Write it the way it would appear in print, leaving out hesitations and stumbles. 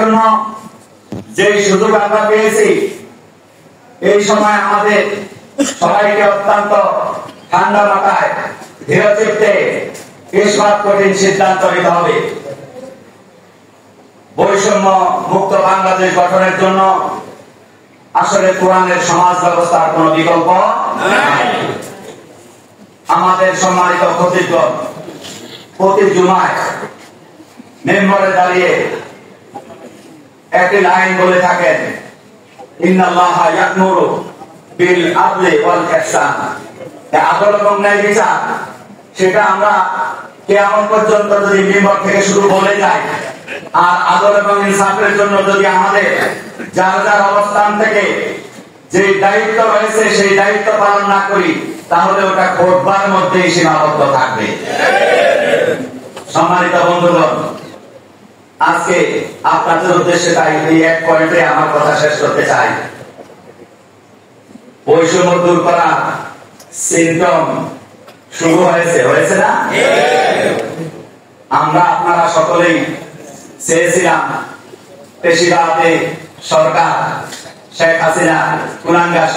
জন্য যে সুযোগ আমরা পেয়েছি, এই সময় আমাদের সবাইকে অত্যন্ত ঠান্ডা মাথায় ধীরচিত্তে ইসবাত কঠিন সিদ্ধান্ত নিতে হবে। বৈষম্য মুক্ত বাংলাদেশ গঠনের জন্য আসলে কোরআনের সমাজ ব্যবস্থার কোন বিকল্প নাই। আমাদের সম্মানিত খতিবগণ প্রতি জুমায় মেম্বরে দাঁড়িয়ে একটি লাইন বলে থাকেন, ইন্নাল্লাহা ইয়া'মুরু বিল আদলি ওয়াল ইহসান। আদল এবং ন্যায় বিচার, সেটা আমরা কিয়ামত পর্যন্ত যদি মেম্বর থেকে শুরু বলে যাই, আর আদল এবং ইনসাফের জন্য যদি আমাদের যার যার অবস্থান থেকে যে দায়িত্ব রয়েছে সেই দায়িত্ব পালন না করি, তাহলে ওটা খোদবার মধ্যেই সীমাবদ্ধ থাকবে। সম্মানিত বন্ধুগণ, আজকে আপনাদের উদ্দেশ্যে তাই এই এক পয়েন্টে আমার কথা শেষ করতে চাই। বৈষম্য দূর করা সিম্পটম শুরু হয়েছে না? আমরা আপনারা সকলেই চেয়েছিলাম পেশিবাদী সরকার, শেখ হাসিনা কুলাঙ্গার